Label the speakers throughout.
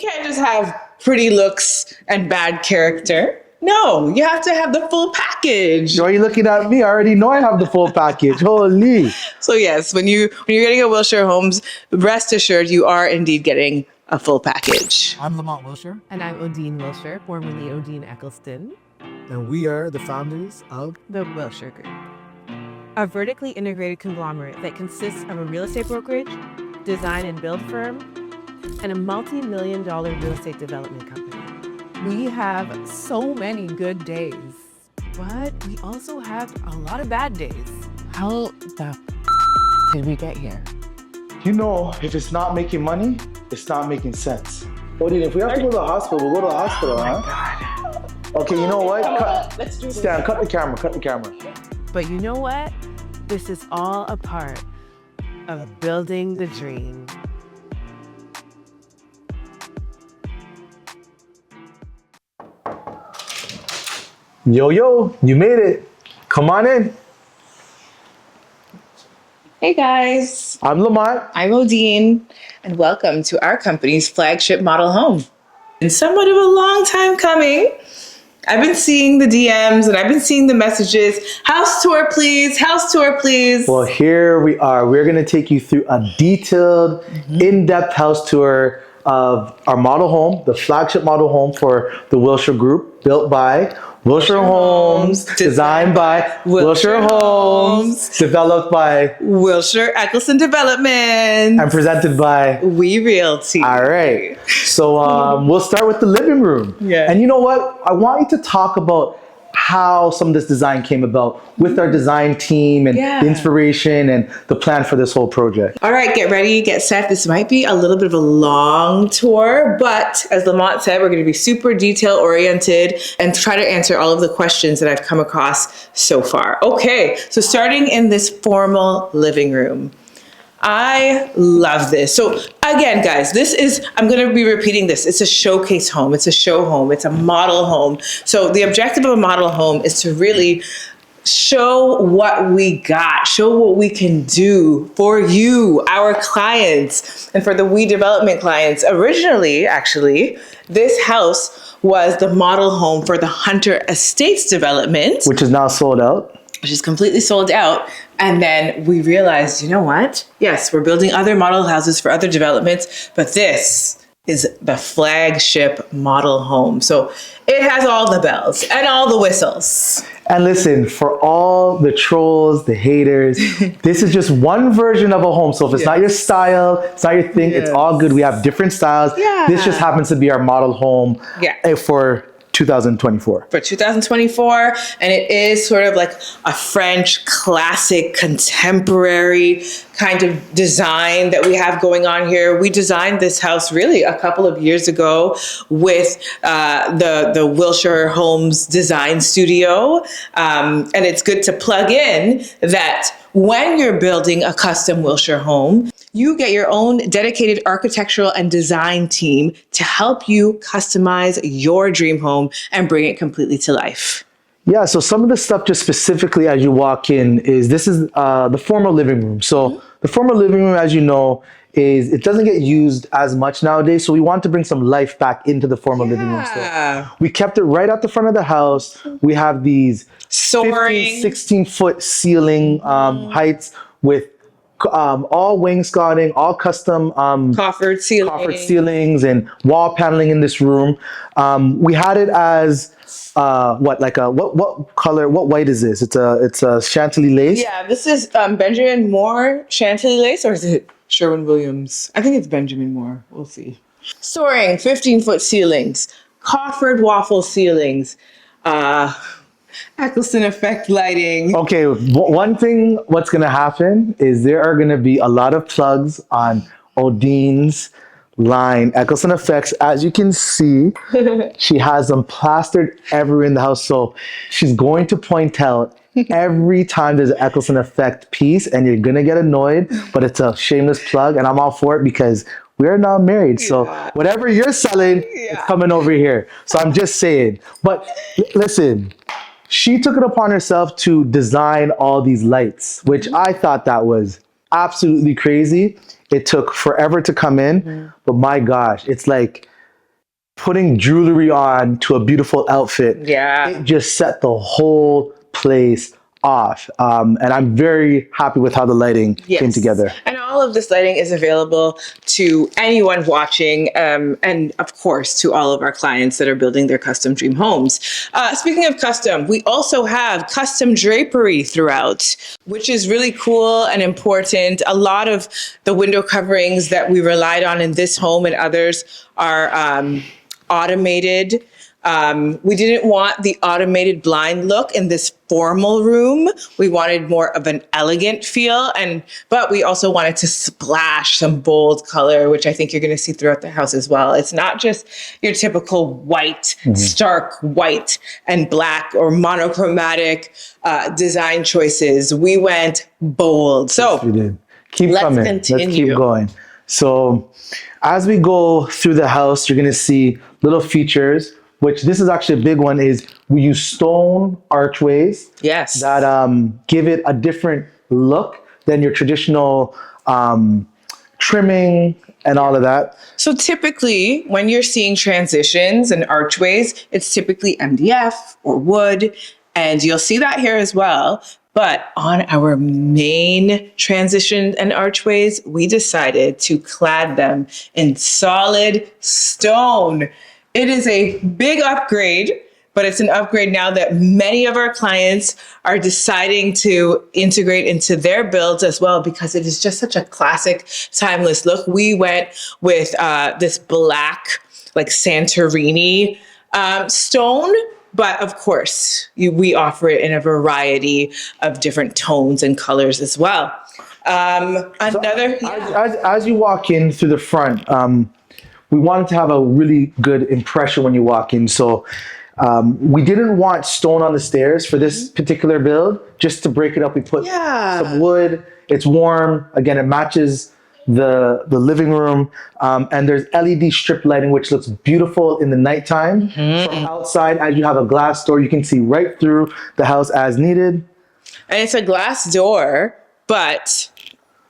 Speaker 1: can't just have pretty looks and bad character. No, you have to have the full package.
Speaker 2: Why are you looking at me? I already know I have the full package. Holy.
Speaker 1: So yes, when you're getting a Wilshire Homes, rest assured you are indeed getting a full package.
Speaker 3: I'm Lamont Wilshire.
Speaker 4: And I'm Odeen Wilshire, formerly Odeen Eccleston.
Speaker 3: And we are the founders of
Speaker 4: The Wilshire Group, a vertically integrated conglomerate that consists of a real estate brokerage, design and build firm, and a multi-million-dollar real estate development company. We have so many good days, but we also have a lot of bad days.
Speaker 5: How the did we get here?
Speaker 2: You know, if it's not making money, it's not making sense. Odeen, if we have to go to the hospital, we'll go to the hospital, huh? Okay, you know what?
Speaker 1: Let's do this.
Speaker 2: Stan, cut the camera.
Speaker 4: But you know what? This is all a part of building the dream.
Speaker 2: Yo, you made it. Come on in.
Speaker 1: Hey guys,
Speaker 2: I'm Lamont.
Speaker 1: I'm Odeen, and welcome to our company's flagship model home. It's somewhat of a long time coming. I've been seeing the DMs and I've been seeing the messages. House tour, please. House tour, please.
Speaker 2: Well, here we are. We're going to take you through a detailed, in-depth house tour of our model home, the flagship model home for the Wilshire Group, built by Wilshire Homes, designed by Wilshire Homes, developed by
Speaker 1: Wilshire Eccleston Development,
Speaker 2: and presented by
Speaker 1: We Realty.
Speaker 2: All right. So we'll start with the living room.
Speaker 1: Yeah.
Speaker 2: And you know what? I want you to talk about how some of this design came about with our design team and the inspiration and the plan for this whole project.
Speaker 1: All right, get ready, get set. This might be a little bit of a long tour, but as Lamont said, we're going to be super detail oriented and try to answer all of the questions that I've come across so far. Okay, so starting in this formal living room. I love this. So again, guys, I'm going to be repeating this. It's a showcase home. It's a show home. It's a model home. So the objective of a model home is to really show what we got, show what we can do for you, our clients, and for the We Development clients. Originally, actually, this house was the model home for the Hunter Estates development,
Speaker 2: which is now sold out.
Speaker 1: Which is completely sold out. And then we realized, you know what? Yes, we're building other model houses for other developments, but this is the flagship model home. So it has all the bells and all the whistles.
Speaker 2: And listen, for all the trolls, the haters, this is just one version of a home. So if it's not your style, it's not your thing, it's all good. We have different styles.
Speaker 1: Yeah.
Speaker 2: This just happens to be our model home for 2024.
Speaker 1: For 2024, and it is sort of like a French classic contemporary kind of design that we have going on here. We designed this house really a couple of years ago with the Wilshire Homes Design Studio, and it's good to plug in that when you're building a custom Wilshire home, you get your own dedicated architectural and design team to help you customize your dream home and bring it completely to life.
Speaker 2: Yeah, so some of the stuff just specifically as you walk in is the formal living room. So the formal living room, as you know, it doesn't get used as much nowadays. So we want to bring some life back into the formal living room. So we kept it right at the front of the house. We have these
Speaker 1: soaring
Speaker 2: 16-foot ceiling heights with all wainscoting, all custom
Speaker 1: coffered
Speaker 2: ceilings and wall paneling in this room. We had it as what color? What white is this? It's a Chantilly lace.
Speaker 1: Yeah, this is Benjamin Moore Chantilly lace, or is it Sherwin-Williams? I think it's Benjamin Moore. We'll see. Soaring 15-foot ceilings, coffered waffle ceilings, Eccleston effect lighting.
Speaker 2: Okay, one thing what's going to happen is there are going to be a lot of plugs on Odeen's line, Eccleston Effects. As you can see, she has them plastered everywhere in the house. So she's going to point out every time there's an Eccleston Effect piece, and you're going to get annoyed, but it's a shameless plug, and I'm all for it because we're now married. So whatever you're selling, it's coming over here. So I'm just saying. But listen, she took it upon herself to design all these lights, which I thought that was absolutely crazy. It took forever to come in, but my gosh, it's like putting jewelry on to a beautiful outfit, it just set the whole place off. And I'm very happy with how the lighting came together.
Speaker 1: And all of this lighting is available to anyone watching, and of course to all of our clients that are building their custom dream homes. Speaking of custom, we also have custom drapery throughout, which is really cool and important. A lot of the window coverings that we relied on in this home and others are automated. We didn't want the automated blind look in this formal room. We wanted more of an elegant feel, but we also wanted to splash some bold color, which I think you're going to see throughout the house as well. It's not just your typical white, stark white and black or monochromatic design choices. We went bold. So
Speaker 2: yes, we did. Keep
Speaker 1: let's
Speaker 2: coming.
Speaker 1: continue.
Speaker 2: Let's keep going. So as we go through the house, you're going to see little features, which this is actually a big one, is we use stone archways that give it a different look than your traditional trimming and all of that.
Speaker 1: So typically when you're seeing transitions and archways, it's typically MDF or wood, and you'll see that here as well. But on our main transition and archways, we decided to clad them in solid stone. It is a big upgrade, but it's an upgrade now that many of our clients are deciding to integrate into their builds as well, because it is just such a classic, timeless look. We went with this black, like Santorini stone, but of course, we offer it in a variety of different tones and colors as well.
Speaker 2: As you walk in through the front, we wanted to have a really good impression when you walk in. So we didn't want stone on the stairs for this particular build. Just to break it up, we put some wood. It's warm. Again, it matches the living room. And there's LED strip lighting, which looks beautiful in the nighttime. From outside, as you have a glass door, you can see right through the house as needed.
Speaker 1: And it's a glass door, but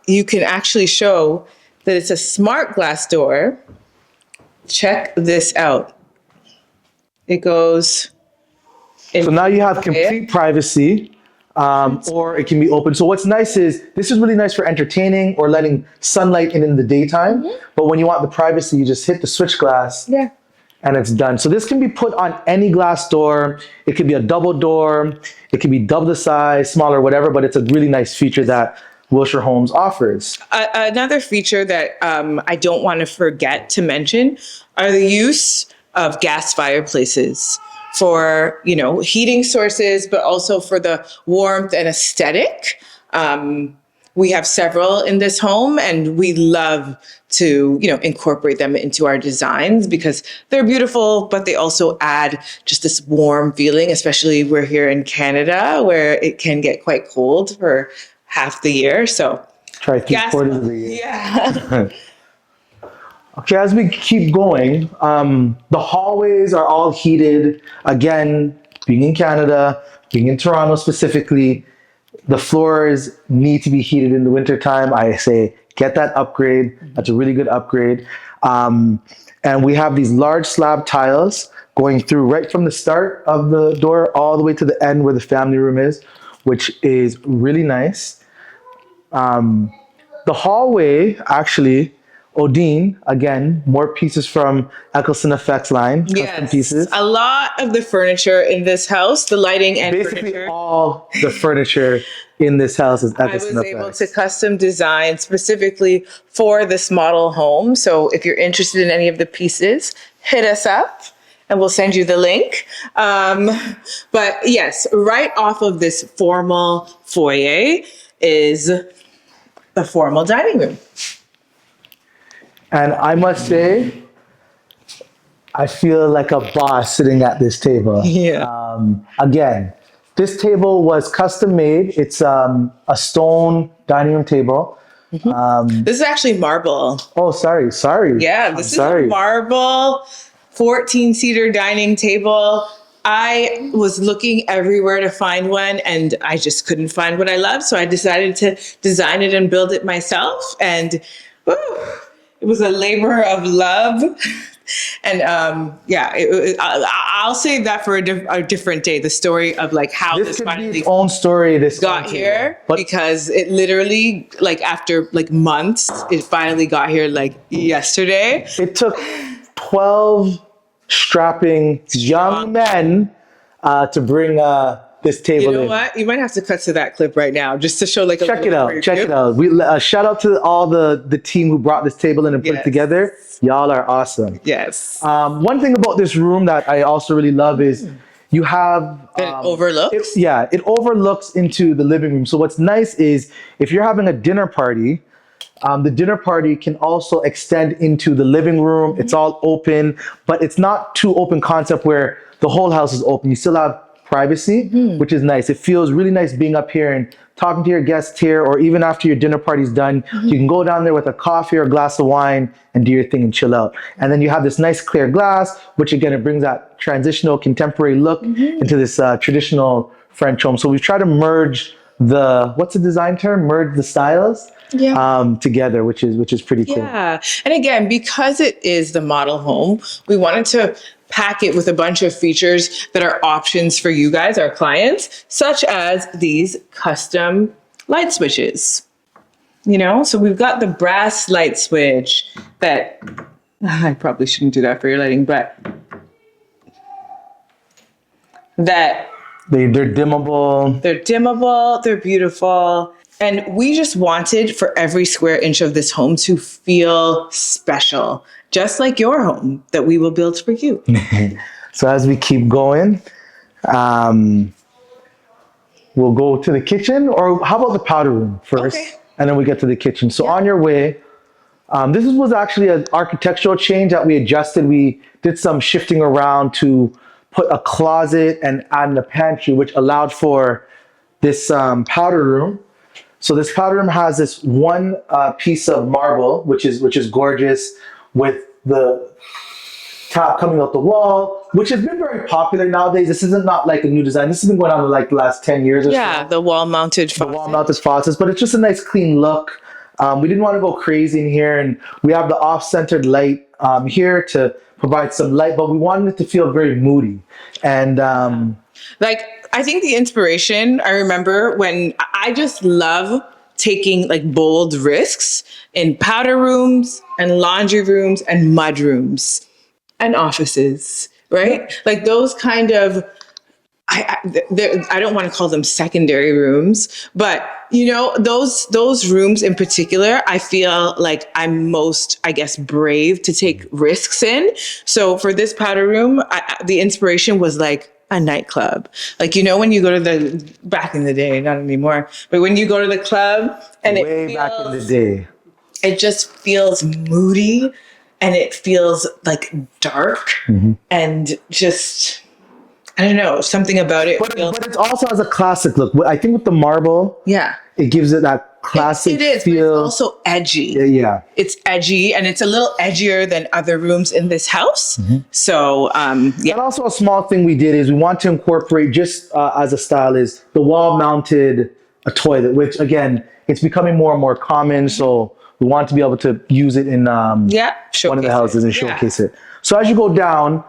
Speaker 1: you can actually show that it's a smart glass door. Check this out. It goes in.
Speaker 2: So now you have complete privacy, or it can be open. So what's nice is, this is really nice for entertaining or letting sunlight in the daytime. But when you want the privacy, you just hit the switch glass and it's done. So this can be put on any glass door. It could be a double door. It could be double the size, smaller, whatever, but it's a really nice feature that Wilshire Homes offers.
Speaker 1: Another feature that I don't want to forget to mention are the use of gas fireplaces for, heating sources, but also for the warmth and aesthetic. We have several in this home, and we love to, incorporate them into our designs because they're beautiful, but they also add just this warm feeling, especially we're here in Canada where it can get quite cold for half the year. So
Speaker 2: try 3/4 of the year.
Speaker 1: Yeah.
Speaker 2: Okay, as we keep going, the hallways are all heated. Again, being in Canada, being in Toronto specifically, the floors need to be heated in the wintertime. I say, get that upgrade. That's a really good upgrade. And we have these large slab tiles going through right from the start of the door all the way to the end where the family room is, which is really nice. The hallway, actually, Odeen, again, more pieces from Eccleston Effects line, custom pieces.
Speaker 1: A lot of the furniture in this house, the lighting and
Speaker 2: basically
Speaker 1: furniture.
Speaker 2: all the furniture in this house is Eccleston Effects.
Speaker 1: I was able to custom design specifically for this model home. So if you're interested in any of the pieces, hit us up and we'll send you the link. But yes, right off of this formal foyer is the formal dining room.
Speaker 2: And I must say, I feel like a boss sitting at this table. Again, this table was custom made. It's a stone dining room table.
Speaker 1: This is actually marble.
Speaker 2: Oh, sorry.
Speaker 1: Yeah, this is a marble 14-seater dining table. I was looking everywhere to find one, and I just couldn't find what I loved. So I decided to design it and build it myself. And it was a labor of love. And I'll save that for a different day. The story of like how
Speaker 2: This
Speaker 1: this
Speaker 2: could be
Speaker 1: finally
Speaker 2: its own story. This
Speaker 1: got
Speaker 2: own
Speaker 1: here,
Speaker 2: table. But
Speaker 1: because it literally, like after like months, it finally got here like yesterday.
Speaker 2: it took 12 strapping young men to bring this table
Speaker 1: You know
Speaker 2: in.
Speaker 1: what? You might have to cut to that clip right now just to show like a
Speaker 2: Check it
Speaker 1: little
Speaker 2: out.
Speaker 1: preview.
Speaker 2: Check it out. We shout out to all the team who brought this table in and put it
Speaker 1: Yes.
Speaker 2: together. Y'all are awesome.
Speaker 1: Yes.
Speaker 2: One thing about this room that I also really love is you have
Speaker 1: That it overlooks.
Speaker 2: it overlooks into the living room. So what's nice is if you're having a dinner party, the dinner party can also extend into the living room. It's all open, but it's not too open concept where the whole house is open. You still have privacy, which is nice. It feels really nice being up here and talking to your guests here, or even after your dinner party's done, you can go down there with a coffee or a glass of wine and do your thing and chill out. And then you have this nice clear glass, which again, it brings that transitional contemporary look into this traditional French home. So we've tried to merge what's the design term? Merge the styles together, which is pretty cool.
Speaker 1: Yeah. And again, because it is the model home, we wanted to pack it with a bunch of features that are options for you guys, our clients, such as these custom light switches. You know, so we've got the brass light switch that I probably shouldn't do that for your lighting, but that
Speaker 2: They're dimmable.
Speaker 1: they're dimmable, they're beautiful. And we just wanted for every square inch of this home to feel special, just like your home that we will build for you.
Speaker 2: So as we keep going, we'll go to the kitchen, or how about the powder room first?
Speaker 1: Okay.
Speaker 2: And then we get to the kitchen. So on your way, this was actually an architectural change that we adjusted. We did some shifting around to put a closet and add in a pantry, which allowed for this powder room. So this powder room has this one piece of marble, which is gorgeous, with the top coming out the wall, which has been very popular nowadays. This isn't not like a new design. This has been going on for like the last 10 years or
Speaker 1: Yeah,
Speaker 2: so.
Speaker 1: the wall-mounted
Speaker 2: The
Speaker 1: faucet.
Speaker 2: wall-mounted faucets, but it's just a nice clean look. We didn't want to go crazy in here, and we have the off-centered light here to provide some light, but we wanted it to feel very moody. And
Speaker 1: Like, I think the inspiration, I remember when I just love taking like bold risks in powder rooms and laundry rooms and mud rooms and offices, right? Like those kind of, I don't want to call them secondary rooms, but you know, those rooms in particular, I feel like I'm most, I guess, brave to take risks in. So for this powder room, the inspiration was like a nightclub. Like, you know, when you go to back in the day, not anymore, but when you go to the club and
Speaker 2: way back in the day.
Speaker 1: it just feels moody and it feels like dark and just, I don't know, something about it.
Speaker 2: But it also has a classic look. I think with the marble,
Speaker 1: Yeah.
Speaker 2: it gives it that classic
Speaker 1: It is,
Speaker 2: feel.
Speaker 1: but it's also edgy.
Speaker 2: Yeah.
Speaker 1: It's edgy and it's a little edgier than other rooms in this house. So, yeah.
Speaker 2: And also a small thing we did is we want to incorporate, just as a style, is the wall-mounted toilet, which again, it's becoming more and more common. So we want to be able to use it in one of the
Speaker 1: showcase
Speaker 2: houses and
Speaker 1: it. Yeah.
Speaker 2: showcase it. So as you go down,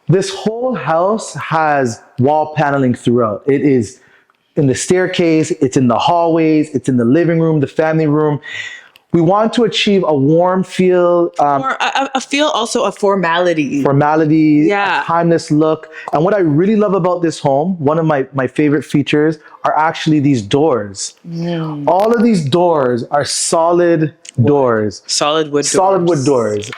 Speaker 2: this whole house has wall paneling throughout. It is in the staircase, it's in the hallways, it's in the living room, the family room. We want to achieve a warm feel,
Speaker 1: Or a feel also of formality.
Speaker 2: formality,
Speaker 1: Yeah.
Speaker 2: a timeless look. And what I really love about this home, one of my favorite features, are actually these doors. All of these doors are solid doors.
Speaker 1: Solid wood doors.
Speaker 2: Solid wood doors.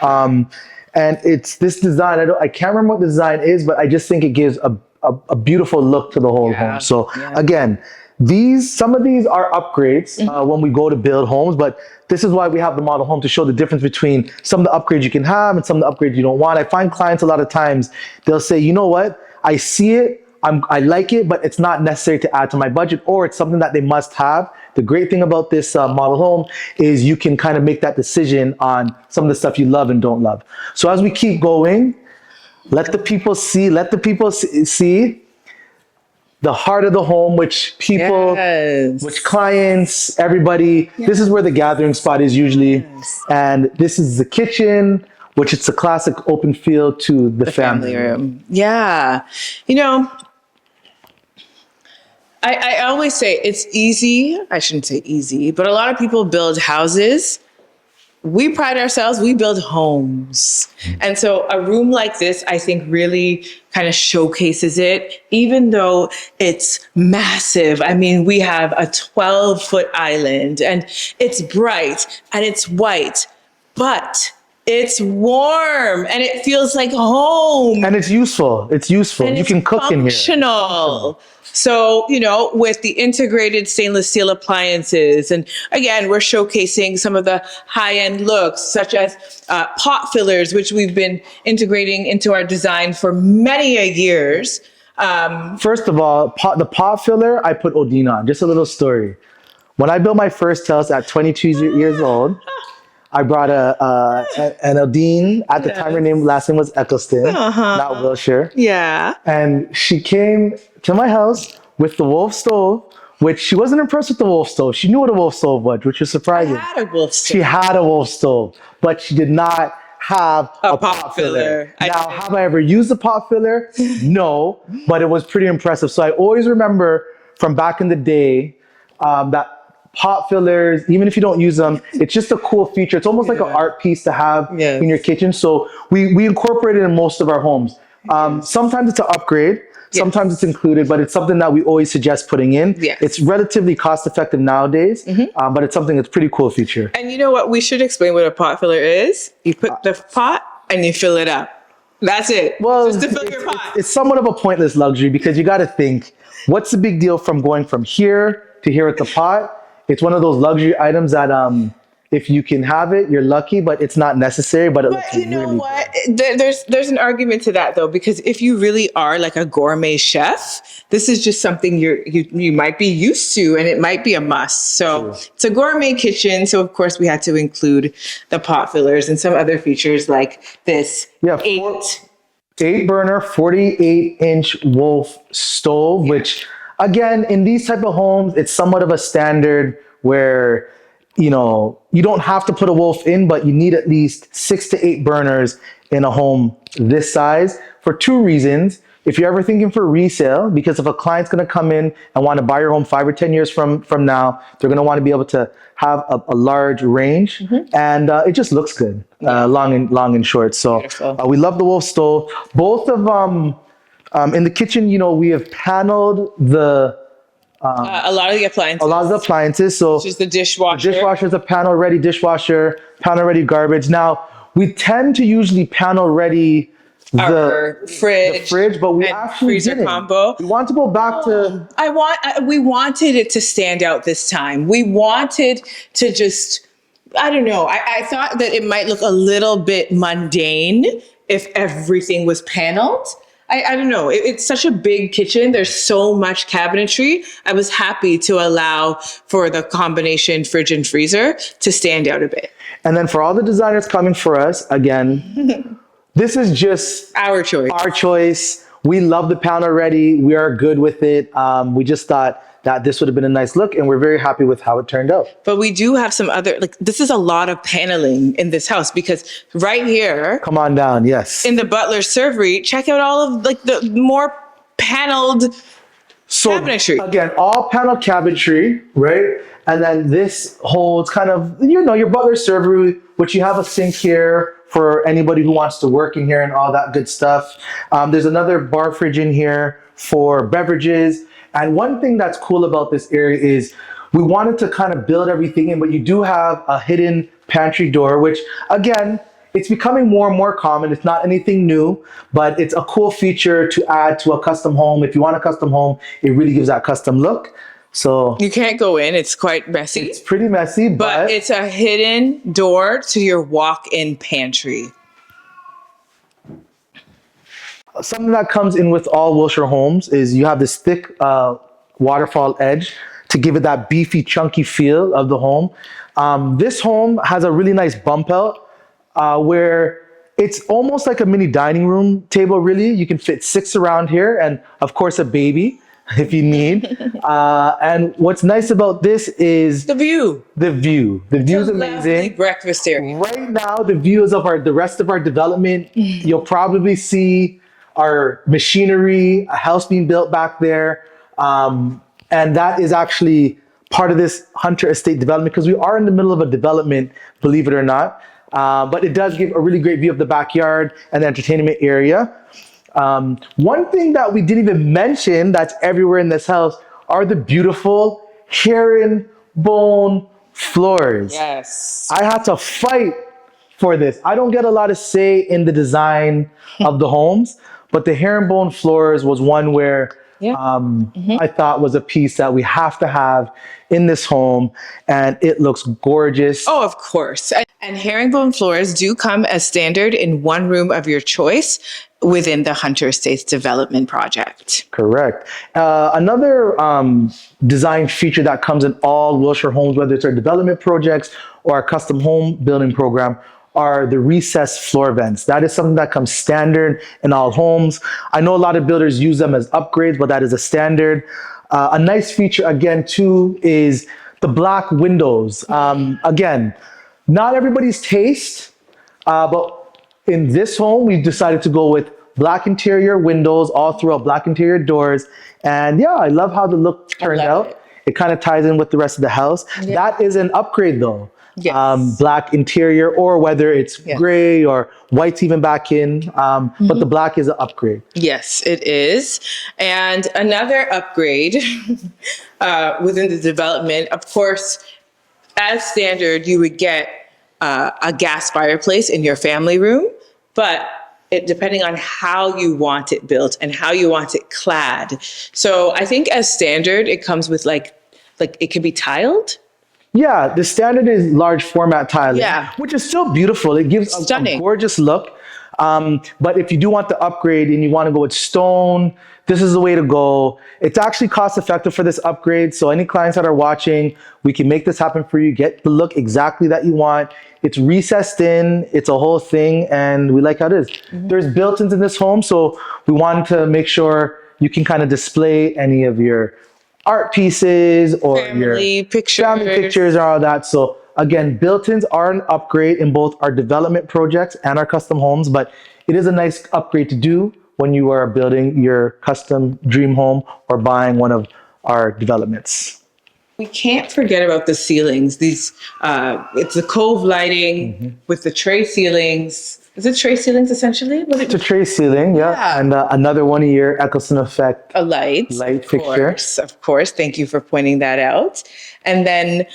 Speaker 2: And it's this design, I can't remember what the design is, but I just think it gives a beautiful look to the whole home. So again, some of these are upgrades when we go to build homes, but this is why we have the model home, to show the difference between some of the upgrades you can have and some of the upgrades you don't want. I find clients a lot of times, they'll say, you know what, I see it, I like it, but it's not necessary to add to my budget, or it's something that they must have. The great thing about this model home is you can kind of make that decision on some of the stuff you love and don't love. So as we keep going, let the people see the heart of the home, which people,
Speaker 1: Yes.
Speaker 2: which clients, everybody, this is where the gathering spot is usually. And this is the kitchen, which it's a classic open feel to the family room.
Speaker 1: Yeah. You know, I always say it's easy. I shouldn't say easy, but a lot of people build houses. We pride ourselves, we build homes. And so a room like this, I think really kind of showcases it, even though it's massive. I mean, we have a 12-foot island and it's bright and it's white, but it's warm and it feels like home.
Speaker 2: And it's useful. It's useful.
Speaker 1: And
Speaker 2: you
Speaker 1: it's
Speaker 2: can cook in here.
Speaker 1: functional. So, you know, with the integrated stainless steel appliances, and again, we're showcasing some of the high-end looks, such as pot fillers, which we've been integrating into our design for many a years.
Speaker 2: First of all, the pot filler, I put Odeen on. Just a little story. When I built my first house at 22 years old, I brought an Odeen. At the time, her last name was Eccleston, not Wilshire.
Speaker 1: Yeah.
Speaker 2: And she came to my house with the Wolf stove, which she wasn't impressed with the Wolf stove. She knew what a Wolf stove was, which was surprising.
Speaker 1: I had a Wolf stove.
Speaker 2: She had a Wolf stove, but she did not have a pot filler. Now, have I ever used a pot filler? No, but it was pretty impressive. So I always remember from back in the day that pot fillers, even if you don't use them, it's just a cool feature. It's almost like an art piece to have in your kitchen. So we incorporate it in most of our homes. Sometimes it's an upgrade. Sometimes it's included, but it's something that we always suggest putting in. It's relatively cost effective nowadays, but it's something that's pretty cool feature.
Speaker 1: And you know what? We should explain what a pot filler is. You put the pot and you fill it up. That's it.
Speaker 2: Well,
Speaker 1: just to fill your pot.
Speaker 2: It's somewhat of a pointless luxury because you got to think, what's the big deal from going from here to here with the pot? It's one of those luxury items that if you can have it, you're lucky, but it's not necessary. But
Speaker 1: you know really what? There's an argument to that though, because if you really are like a gourmet chef, this is just something you might be used to, and it might be a must. So it's a gourmet kitchen. So of course we had to include the pot fillers and some other features like this.
Speaker 2: Yeah, 8 burner, 48-inch Wolf stove, which again, in these type of homes, it's somewhat of a standard where, you know, you don't have to put a Wolf in, but you need at least 6 to 8 burners in a home this size for 2 reasons. If you're ever thinking for resale, because if a client's going to come in and want to buy your home 5 or 10 years from now, they're going to want to be able to have a large range, and it just looks good, long and short. So we love the Wolf stove. Both of in the kitchen, you know, we have paneled a lot of the appliances. So
Speaker 1: which is the dishwasher.
Speaker 2: The dishwasher is a panel ready dishwasher, panel ready garbage. Now we tend to usually panel ready the fridge, but we actually
Speaker 1: freezer
Speaker 2: didn't.
Speaker 1: combo.
Speaker 2: We want to go back to.
Speaker 1: We wanted it to stand out this time. We wanted to just, I don't know. I thought that it might look a little bit mundane if everything was paneled. I don't know. It's such a big kitchen. There's so much cabinetry. I was happy to allow for the combination fridge and freezer to stand out a bit.
Speaker 2: And then for all the designers coming for us, again, this is just
Speaker 1: our choice.
Speaker 2: We love the panel ready. We are good with it. We just thought that this would have been a nice look, and we're very happy with how it turned out.
Speaker 1: But we do have some other, this is a lot of paneling in this house, because right here,
Speaker 2: come on down, yes,
Speaker 1: in the butler's servery, check out all of the more paneled cabinetry.
Speaker 2: Again, all paneled cabinetry, right? And then this holds kind of, you know, your butler's servery, which you have a sink here for anybody who wants to work in here and all that good stuff. There's another bar fridge in here for beverages. And one thing that's cool about this area is we wanted to kind of build everything in, but you do have a hidden pantry door, which again, it's becoming more and more common. It's not anything new, but it's a cool feature to add to a custom home. If you want a custom home, it really gives that custom look. So
Speaker 1: you can't go in. It's quite messy.
Speaker 2: It's pretty messy, but
Speaker 1: it's a hidden door to your walk-in pantry.
Speaker 2: Something that comes in with all Wilshire homes is you have this thick waterfall edge to give it that beefy, chunky feel of the home. This home has a really nice bump out where it's almost like a mini dining room table, really. You can fit 6 around here and, of course, a baby. if you need. And what's nice about this is
Speaker 1: The view.
Speaker 2: the view. The view is
Speaker 1: Lovely
Speaker 2: amazing.
Speaker 1: breakfast area.
Speaker 2: Right now, the views of the rest of our development, you'll probably see our machinery, a house being built back there. And that is actually part of this Hunter Estate development because we are in the middle of a development, believe it or not. But it does give a really great view of the backyard and the entertainment area. One thing that we didn't even mention that's everywhere in this house are the beautiful herringbone floors.
Speaker 1: Yes.
Speaker 2: I had to fight for this. I don't get a lot of say in the design of the homes, but the herringbone floors was one where I thought was a piece that we have to have in this home, and it looks gorgeous.
Speaker 1: Oh, of course. And herringbone floors do come as standard in one room of your choice within the Hunter Estates development project.
Speaker 2: Correct. Another design feature that comes in all Wilshire homes, whether it's our development projects or our custom home building program, are the recessed floor vents. That is something that comes standard in all homes. I know a lot of builders use them as upgrades, but that is a standard. A nice feature, again, too, is the black windows. Again, not everybody's taste, but in this home, we decided to go with black interior windows all throughout, black interior doors. And yeah, I love how the look turned out. It kind of ties in with the rest of the house. Yeah. That is an upgrade though. Yes. Black interior, or whether it's gray or white's even back in, but the black is an upgrade.
Speaker 1: Yes, it is. And another upgrade within the development, of course, as standard, you would get a gas fireplace in your family room, but depending on how you want it built and how you want it clad. So I think as standard, it comes with like it can be tiled.
Speaker 2: Yeah, the standard is large format tiling, which is still beautiful. It gives a gorgeous look. But if you do want the upgrade and you want to go with stone, this is the way to go. It's actually cost effective for this upgrade. So any clients that are watching, we can make this happen for you. Get the look exactly that you want. It's recessed in, it's a whole thing, and we like how it is. There's built-ins in this home, so we wanted to make sure you can kind of display any of your art pieces or
Speaker 1: family
Speaker 2: pictures and all that. So again, built-ins are an upgrade in both our development projects and our custom homes, but it is a nice upgrade to do when you are building your custom dream home or buying one of our developments.
Speaker 1: We can't forget about the ceilings. These, it's the cove lighting with the tray ceilings. Is it tray ceilings essentially?
Speaker 2: It's a tray ceiling, yeah. And another one of your Eccleston Effect
Speaker 1: light
Speaker 2: fixture.
Speaker 1: Of course. Thank you for pointing that out. And then,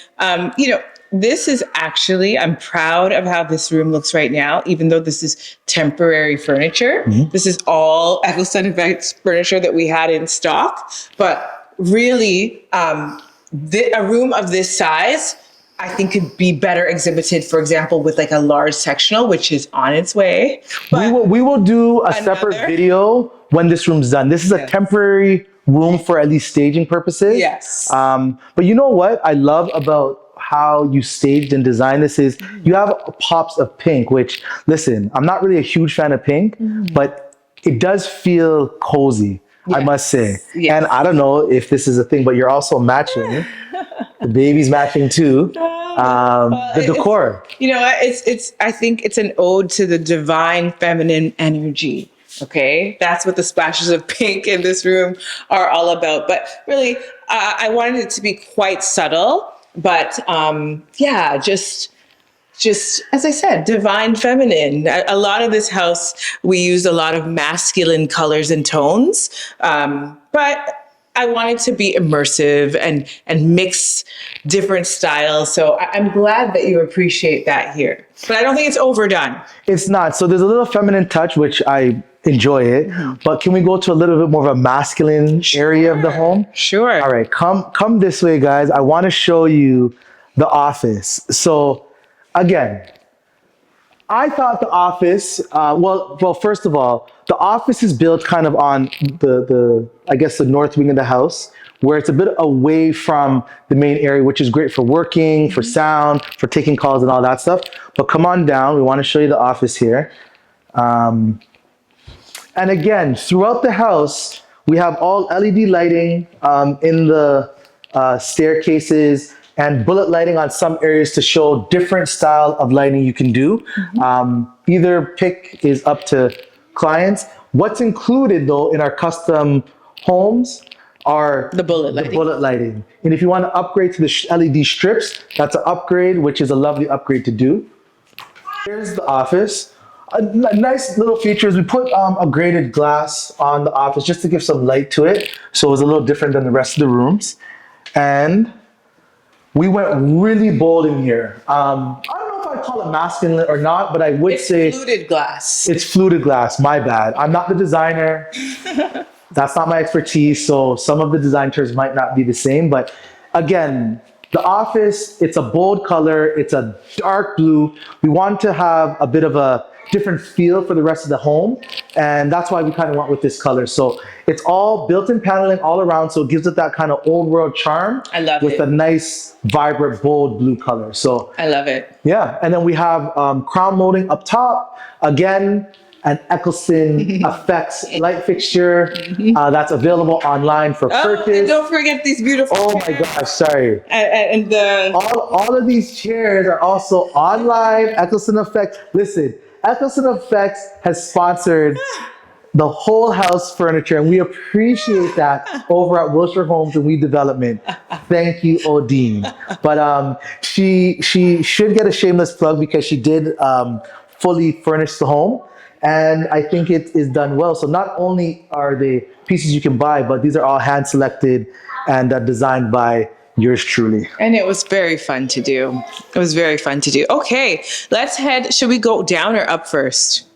Speaker 1: this is actually, I'm proud of how this room looks right now, even though this is temporary furniture. This is all Eccleston Effect furniture that we had in stock. But really, a room of this size, I think could be better exhibited, for example, with like a large sectional, which is on its way. But
Speaker 2: we will do a separate video when this room's done. This is a temporary room for at least staging purposes.
Speaker 1: Yes.
Speaker 2: But you know what I love about how you staged and designed this is you have pops of pink, which, listen, I'm not really a huge fan of pink, but it does feel cozy. I must say. And I don't know if this is a thing, but you're also matching. The baby's matching too. The decor.
Speaker 1: You know, I think it's an ode to the divine feminine energy. Okay, that's what the splashes of pink in this room are all about. But really, I wanted it to be quite subtle. But just as I said, divine feminine. A lot of this house, we used a lot of masculine colors and tones, but I wanted to be immersive and mix different styles. So I'm glad that you appreciate that here. But I don't think it's overdone.
Speaker 2: It's not. So there's a little feminine touch, which I enjoy it. But can we go to a little bit more of a masculine area of the home?
Speaker 1: Sure.
Speaker 2: All right, come this way, guys. I want to show you the office. So again, I thought the office, well, first of all, the office is built kind of on the I guess the north wing of the house, where it's a bit away from the main area, which is great for working, for sound, for taking calls and all that stuff. But come on down, we want to show you the office here. And again, throughout the house, We have all LED lighting in the staircases and bullet lighting on some areas to show different style of lighting you can do. Either pick is up to clients. What's included though in our custom homes are
Speaker 1: The bullet lighting.
Speaker 2: bullet lighting. And if you want to upgrade to the LED strips, that's an upgrade, which is a lovely upgrade to do. Here's the office. Nice little features. We put a graded glass on the office just to give some light to it. So it was a little different than the rest of the rooms. And we went really bold in here. I don't know if I'd call it masculine or not, but I would say
Speaker 1: Fluted glass.
Speaker 2: it's fluted glass. My bad. I'm not the designer. That's not my expertise. So some of the design terms might not be the same. But again, the office, it's a bold color. It's a dark blue. We want to have a bit of a different feel for the rest of the home. And that's why we kind of went with this color. So it's all built-in paneling all around. So it gives it that kind of old world charm.
Speaker 1: I love
Speaker 2: with
Speaker 1: it.
Speaker 2: a nice, vibrant, bold blue color. So
Speaker 1: I love it.
Speaker 2: yeah, and then we have crown molding up top. Again, an Eccleston Effects light fixture that's available online for
Speaker 1: Oh, and
Speaker 2: purchase.
Speaker 1: don't forget these beautiful
Speaker 2: Oh my
Speaker 1: chairs.
Speaker 2: gosh, sorry.
Speaker 1: And the
Speaker 2: All of these chairs are also online. Eccleston Effects. Listen, Eccleston Effects has sponsored the whole house furniture, and we appreciate that over at Wilshire Homes and We Development. Thank you, Odeen. But she should get a shameless plug because she did fully furnish the home, and I think it is done well. So not only are they pieces you can buy, but these are all hand selected and designed by yours truly.
Speaker 1: And it was very fun to do. It was very fun to do. Okay, let's head. Should we go down or up first?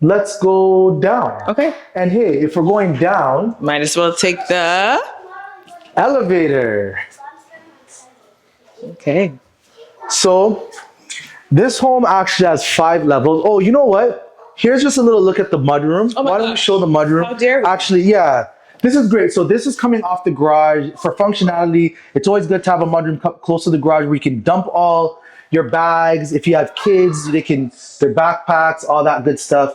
Speaker 2: Let's go down.
Speaker 1: Okay.
Speaker 2: And hey, if we're going down,
Speaker 1: Might as well take the.
Speaker 2: elevator.
Speaker 1: Okay.
Speaker 2: So this home actually has 5 levels. Oh, you know what? Here's just a little look at the mudroom.
Speaker 1: Oh my
Speaker 2: Why don't we
Speaker 1: gosh.
Speaker 2: show the mudroom?
Speaker 1: How dare we?
Speaker 2: Actually, yeah. This is great. So this is coming off the garage. For functionality, it's always good to have a mudroom close to the garage where you can dump all your bags. If you have kids, they can, their backpacks, all that good stuff.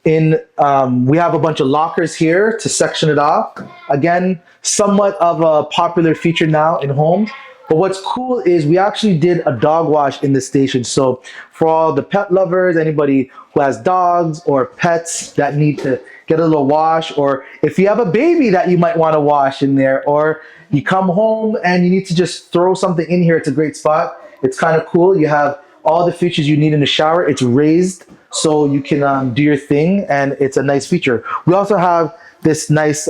Speaker 2: We have a bunch of lockers here to section it off. Again, somewhat of a popular feature now in homes. But what's cool is we actually did a dog wash in the station. So for all the pet lovers, anybody who has dogs or pets that need to get a little wash, or if you have a baby that you might want to wash in there, or you come home and you need to just throw something in here, it's a great spot. It's kind of cool. You have all the features you need in the shower. It's raised so you can do your thing, and it's a nice feature. We also have this nice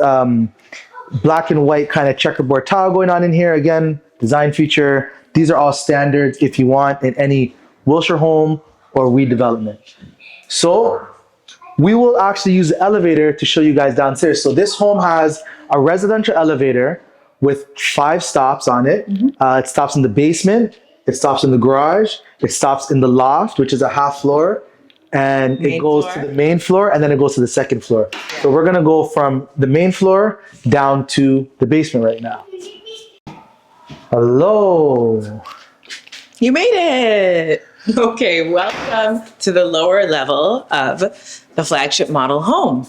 Speaker 2: black and white kind of checkerboard tile going on in here. Again, design feature. These are all standards if you want in any Wilshire home or redevelopment. So we will actually use the elevator to show you guys downstairs. So this home has a residential elevator with 5 stops on it. It stops in the basement, it stops in the garage, it stops in the loft, which is a half floor, and it
Speaker 1: Main
Speaker 2: goes
Speaker 1: floor.
Speaker 2: to the main floor, and then it goes to the second floor. So we're gonna go from the main floor down to the basement right now. Hello.
Speaker 1: You made it. Okay, welcome to the lower level of the flagship model home.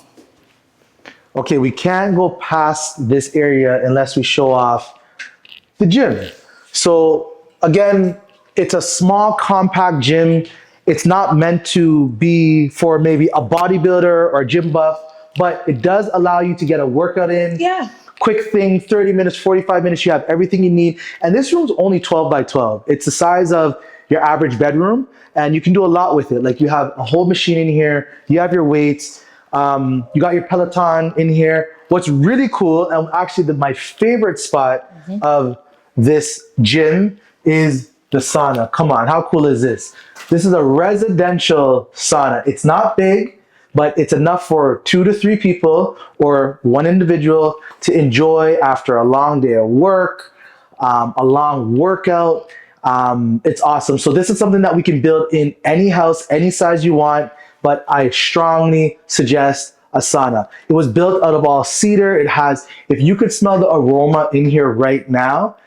Speaker 2: Okay, we can't go past this area unless we show off the gym. So again, it's a small, compact gym. It's not meant to be for maybe a bodybuilder or a gym buff, but it does allow you to get a workout in.
Speaker 1: Yeah.
Speaker 2: Quick thing, 30 minutes, 45 minutes, you have everything you need. And this room's only 12 by 12. It's the size of your average bedroom, and you can do a lot with it. Like you have a whole machine in here, you have your weights, you got your Peloton in here. What's really cool, and actually my favorite spot of this gym is the sauna. Come on, how cool is this? This is a residential sauna. It's not big, but it's enough for 2 to 3 people or one individual to enjoy after a long day of work, a long workout. It's awesome. So this is something that we can build in any house, any size you want, but I strongly suggest a sauna. It was built out of all cedar. It has, if you could smell the aroma in here right now,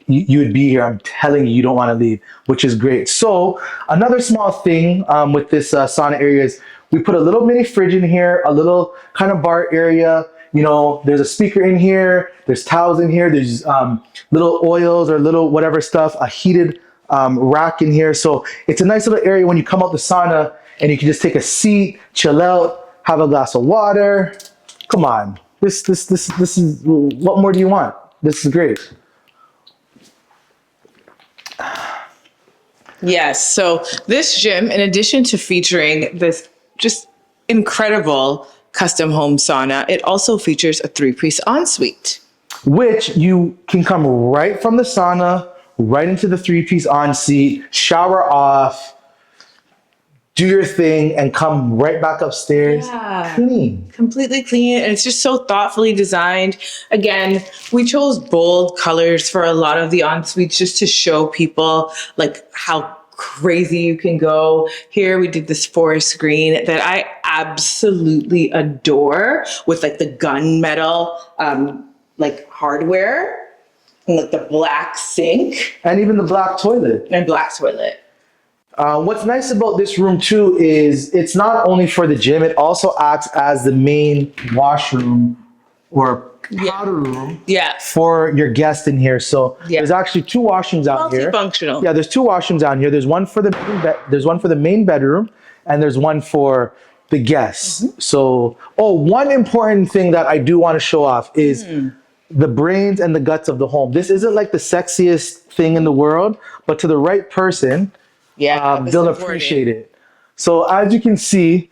Speaker 2: you would be here. I'm telling you, you don't want to leave, which is great. So another small thing with this sauna area is we put a little mini fridge in here, a little kind of bar area. You know, there's a speaker in here, there's towels in here, there's little oils or little whatever stuff, a heated rack in here. So it's a nice little area when you come out the sauna and you can just take a seat, chill out, have a glass of water. Come on, this is, what more do you want? This is great.
Speaker 1: Yes. So this gym, in addition to featuring this just incredible custom home sauna, it also features a 3-piece ensuite.
Speaker 2: Which you can come right from the sauna, right into the 3-piece ensuite, shower off, do your thing, and come right back upstairs.
Speaker 1: Yeah.
Speaker 2: Clean.
Speaker 1: Completely clean, and it's just so thoughtfully designed. Again, we chose bold colors for a lot of the en-suites just to show people like how crazy you can go. Here we did this forest green that I absolutely adore with like the gunmetal like hardware and like the black sink
Speaker 2: And even the black toilet.
Speaker 1: and black toilet.
Speaker 2: What's nice about this room too is it's not only for the gym, it also acts as the main washroom or powder room
Speaker 1: Yeah.
Speaker 2: for your guest in here. So
Speaker 1: Yeah.
Speaker 2: there's actually 2 washrooms out here.
Speaker 1: Multifunctional.
Speaker 2: Yeah, there's 2 washrooms down here. There's one for the main bedroom, and there's one for the guests.
Speaker 1: Mm-hmm.
Speaker 2: So, one important thing that I do want to show off is the brains and the guts of the home. This isn't like the sexiest thing in the world, but to the right person,
Speaker 1: Yeah. it's
Speaker 2: they'll
Speaker 1: important.
Speaker 2: appreciate it. So as you can see,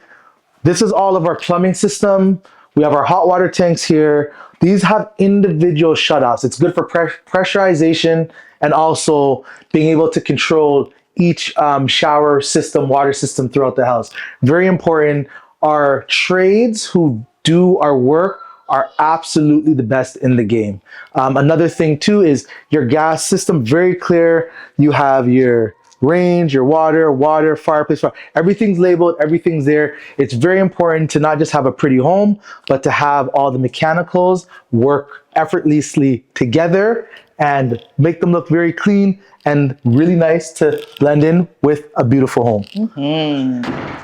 Speaker 2: this is all of our plumbing system. We have our hot water tanks here. These have individual shutoffs. It's good for pressurization and also being able to control each shower system, water system throughout the house. Very important. Our trades who do our work are absolutely the best in the game. Another thing too is your gas system, very clear. You have your range, your water, fireplace, everything's labeled, everything's there. It's very important to not just have a pretty home, but to have all the mechanicals work effortlessly together and make them look very clean and really nice to blend in with a beautiful home.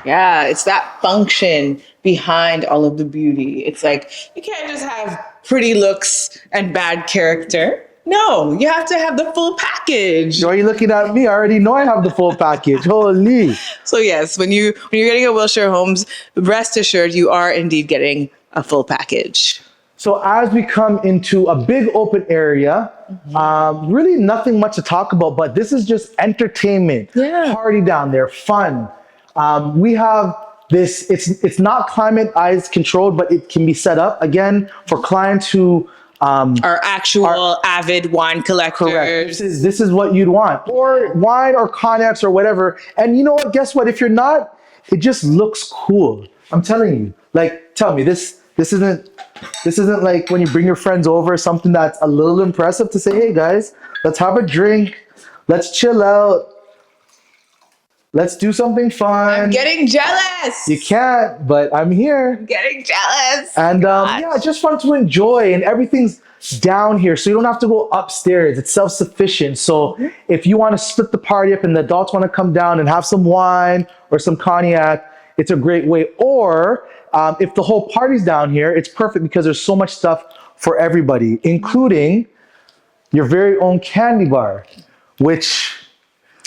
Speaker 1: Yeah, it's that function behind all of the beauty. It's like, you can't just have pretty looks and bad character. No, you have to have the full package.
Speaker 2: Why are you looking at me? I already know I have the full package. Holy.
Speaker 1: So yes, when you're getting a Wilshire Homes, rest assured you are indeed getting a full package.
Speaker 2: So as we come into a big open area, really nothing much to talk about, but this is just entertainment, party down there, fun. We have this, it's not climate controlled, but it can be set up again for clients who
Speaker 1: Our actual avid wine collectors.
Speaker 2: correct. This is what you'd want, or wine or cognacs or whatever. And you know what? Guess what? If you're not, it just looks cool. I'm telling you. Like, tell me, this isn't like when you bring your friends over, something that's a little impressive to say, hey guys, let's have a drink, let's chill out, let's do something fun.
Speaker 1: I'm getting jealous.
Speaker 2: You can't, but I'm here.
Speaker 1: I'm getting jealous.
Speaker 2: And yeah, just fun to enjoy, and everything's down here, so you don't have to go upstairs. It's self-sufficient. So if you want to split the party up and the adults want to come down and have some wine or some cognac, it's a great way. Or if the whole party's down here, it's perfect because there's so much stuff for everybody, including your very own candy bar, which...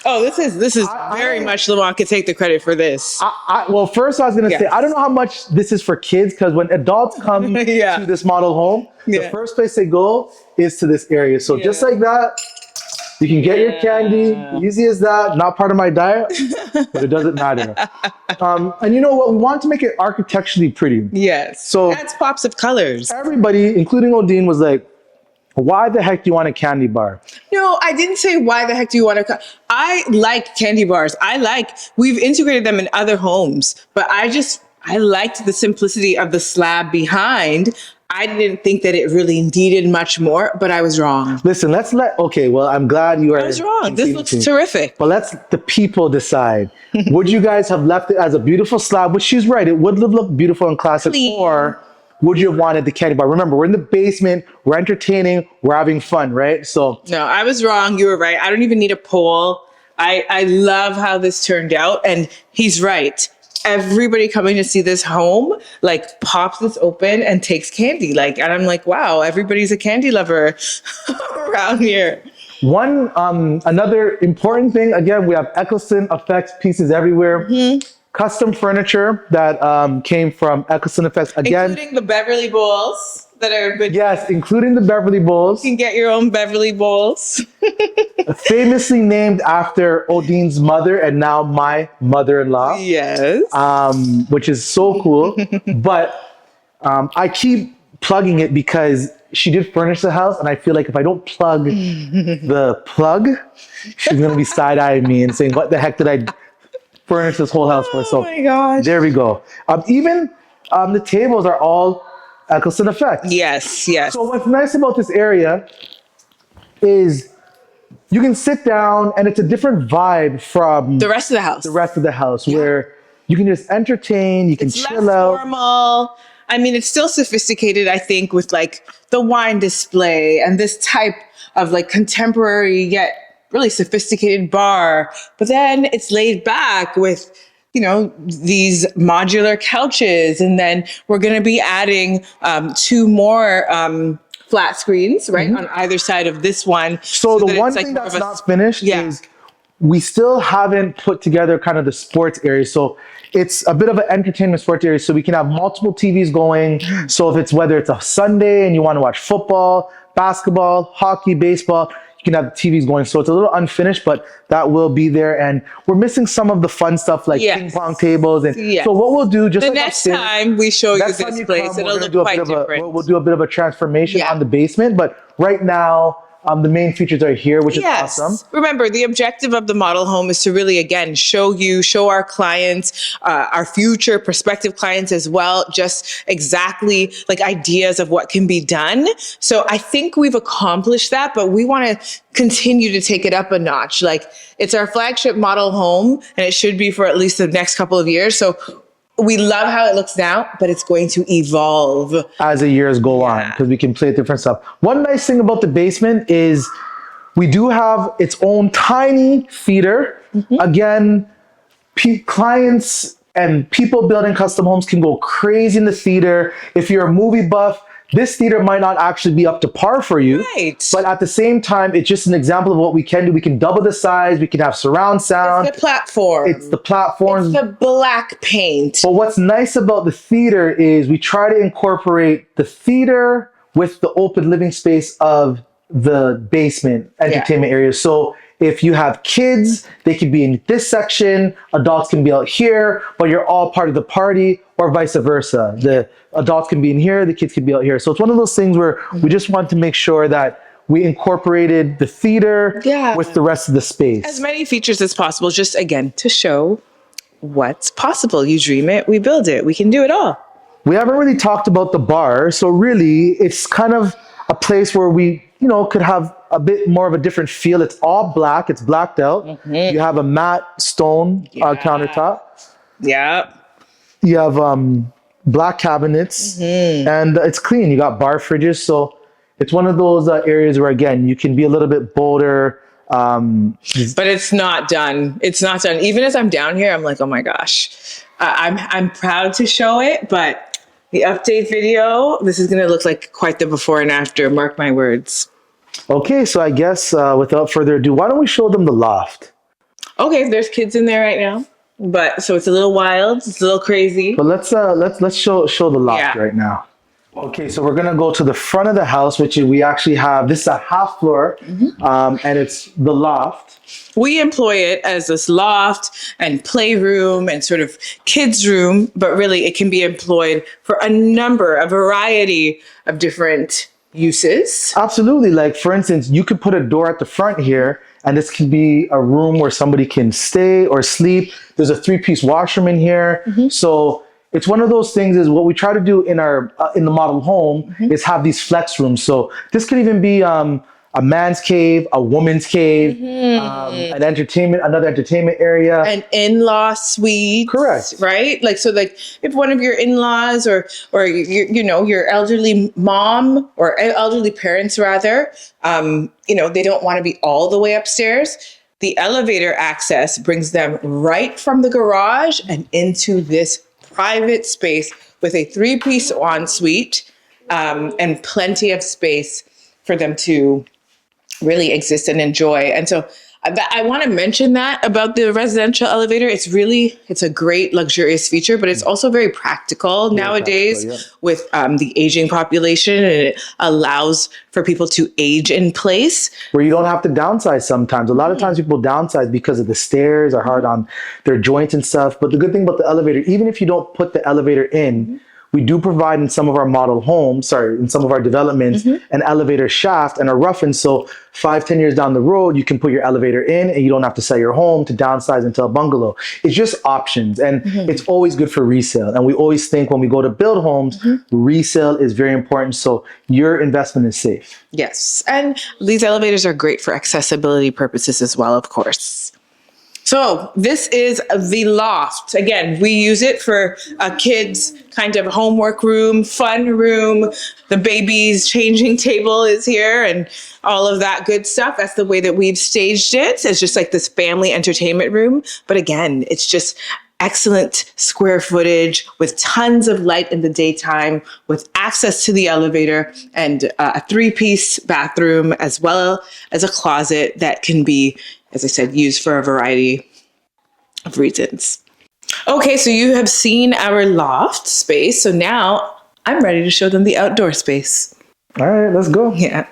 Speaker 1: Oh, this is very much Lamont can take the credit for this.
Speaker 2: Well, first I was going to say, I don't know how much this is for kids, because when adults come to this model home, the first place they go is to this area. So just like that, you can get your candy, easy as that, not part of my diet, but it doesn't matter. And you know what? We want to make it architecturally pretty.
Speaker 1: Yes.
Speaker 2: So
Speaker 1: adds pops of colors.
Speaker 2: everybody, including Odeen, was like, why the heck do you want a candy bar?
Speaker 1: No, I didn't say why the heck do you want to. I like candy bars. We've integrated them in other homes, but I liked the simplicity of the slab behind. I didn't think that it really needed much more, but I was wrong.
Speaker 2: Listen, okay, well, I'm glad you are.
Speaker 1: I was wrong. This looks terrific.
Speaker 2: But let's the people decide. Would you guys have left it as a beautiful slab, which she's right, it would look beautiful and classic,
Speaker 1: Clean.
Speaker 2: or would you have wanted the candy bar? Remember, we're in the basement, we're entertaining, we're having fun, right? So
Speaker 1: No, I was wrong. You were right. I don't even need a poll. I love how this turned out, and he's right. everybody coming to see this home like pops this open and takes candy. Like, and I'm like, wow, everybody's a candy lover around here.
Speaker 2: One another important thing, again, we have Eccleston Effects pieces everywhere. Custom furniture that came from Eccleston Effects. Again,
Speaker 1: Including the Beverly Bowls that are good.
Speaker 2: yes, including the Beverly Bowls.
Speaker 1: You can get your own Beverly Bowls.
Speaker 2: Famously named after Odeen's mother and now my mother-in-law.
Speaker 1: Yes.
Speaker 2: Which is so cool. But I keep plugging it because she did furnish the house, and I feel like if I don't plug the plug, she's gonna be side-eyeing me and saying, "What the heck did I furnish this whole house for?"
Speaker 1: Oh
Speaker 2: So
Speaker 1: my gosh.
Speaker 2: there we go. Even the tables are all Eccleston Effects.
Speaker 1: Yes, yes.
Speaker 2: So what's nice about this area is you can sit down, and it's a different vibe from
Speaker 1: The rest of the house.
Speaker 2: where you can just entertain, you can
Speaker 1: It's
Speaker 2: chill
Speaker 1: less
Speaker 2: out.
Speaker 1: formal. I mean, it's still sophisticated, I think, with like the wine display and this type of like contemporary yet really sophisticated bar. But then it's laid back with, you know, these modular couches. And then we're going to be adding 2 more flat screens, right, on either side of this one.
Speaker 2: So the
Speaker 1: that
Speaker 2: one
Speaker 1: it's, like,
Speaker 2: thing
Speaker 1: more
Speaker 2: that's
Speaker 1: of a-
Speaker 2: not finished
Speaker 1: Yeah.
Speaker 2: is we still haven't put together kind of the sports area. So it's a bit of an entertainment sports area. So we can have multiple TVs going. So if it's whether it's a Sunday and you want to watch football, basketball, hockey, baseball, you can have the TVs going. So it's a little unfinished, but that will be there. And we're missing some of the fun stuff like
Speaker 1: Yes.
Speaker 2: ping pong tables. And
Speaker 1: Yes.
Speaker 2: so what we'll do, just
Speaker 1: The
Speaker 2: like
Speaker 1: next
Speaker 2: upstairs,
Speaker 1: time we show you
Speaker 2: next time
Speaker 1: this
Speaker 2: you
Speaker 1: place,
Speaker 2: come,
Speaker 1: it'll
Speaker 2: we're gonna
Speaker 1: look
Speaker 2: do a
Speaker 1: quite
Speaker 2: bit of
Speaker 1: different.
Speaker 2: we'll do a bit of a transformation
Speaker 1: Yeah.
Speaker 2: on the basement. But right now, the main features are here, which is awesome.
Speaker 1: Remember, the objective of the model home is to really, again, show our clients, our future prospective clients as well, just exactly like ideas of what can be done. So I think we've accomplished that, but we want to continue to take it up a notch. Like, it's our flagship model home, and it should be for at least the next couple of years. So we love how it looks now, but it's going to evolve.
Speaker 2: As the years go on, because we can play different stuff. One nice thing about the basement is we do have its own tiny theater. Again, clients and people building custom homes can go crazy in the theater. If you're a movie buff, this theater might not actually be up to par for you.
Speaker 1: Right.
Speaker 2: But at the same time, it's just an example of what we can do. We can double the size. We can have surround sound.
Speaker 1: The platform.
Speaker 2: It's the platforms.
Speaker 1: It's the black paint.
Speaker 2: But what's nice about the theater is we try to incorporate the theater with the open living space of the basement entertainment area. So if you have kids, they could be in this section, adults can be out here, but you're all part of the party, or vice versa. The adults can be in here, the kids can be out here. So it's one of those things where we just want to make sure that we incorporated the theater with the rest of the space.
Speaker 1: As many features as possible, just again, to show what's possible. You dream it, we build it. We can do it all.
Speaker 2: We haven't really talked about the bar. So really, it's kind of a place where we, you know, could have a bit more of a different feel. It's all black. It's blacked out. You have a matte stone countertop.
Speaker 1: Yeah.
Speaker 2: You have black cabinets, and it's clean. You got bar fridges. So it's one of those areas where, again, you can be a little bit bolder.
Speaker 1: But it's not done. It's not done. Even as I'm down here, I'm like, oh my gosh. I'm proud to show it, but the update video, this is going to look like quite the before and after. Mark my words.
Speaker 2: Okay, so I guess without further ado, why don't we show them the loft?
Speaker 1: Okay, there's kids in there right now, but so it's a little wild. It's a little crazy.
Speaker 2: But let's show the loft right now. Okay, so we're gonna go to the front of the house, which we actually have. This is a half floor, and it's the loft.
Speaker 1: We employ it as this loft and playroom and sort of kids' room, but really it can be employed for a variety of different uses.
Speaker 2: Absolutely. Like, for instance, you could put a door at the front here, and this could be a room where somebody can stay or sleep. There's a 3-piece washroom in here. So it's one of those things is what we try to do in our in the model home is have these flex rooms. So this could even be a man's cave, a woman's cave, another entertainment area.
Speaker 1: An in-law suite.
Speaker 2: Correct.
Speaker 1: Right? Like, so like if one of your in-laws or your elderly mom or elderly parents rather, they don't want to be all the way upstairs. the elevator access brings them right from the garage and into this private space with a 3-piece ensuite and plenty of space for them to really exist and enjoy. And so I want to mention that about the residential elevator. It's a great luxurious feature, but it's also very practical nowadays with the aging population, and it allows for people to age in place.
Speaker 2: Where you don't have to downsize sometimes. A lot of times people downsize because of the stairs are hard on their joints and stuff. But the good thing about the elevator, even if you don't put the elevator in, we do provide in some of our model homes, in some of our developments, an elevator shaft and a roughen. So 5-10 years down the road, you can put your elevator in and you don't have to sell your home to downsize into a bungalow. It's just options, and it's always good for resale. And we always think when we go to build homes, resale is very important. So your investment is safe.
Speaker 1: Yes. And these elevators are great for accessibility purposes as well, of course. So this is the Loft. Again, we use it for a kid's kind of homework room, fun room. The baby's changing table is here and all of that good stuff. That's the way that we've staged it. It's just like this family entertainment room. But again, it's just excellent square footage with tons of light in the daytime, with access to the elevator and a 3-piece bathroom, as well as a closet that can be, as I said, used for a variety of reasons. Okay, so you have seen our loft space. So now I'm ready to show them the outdoor space.
Speaker 2: All right, let's go.
Speaker 1: Yeah.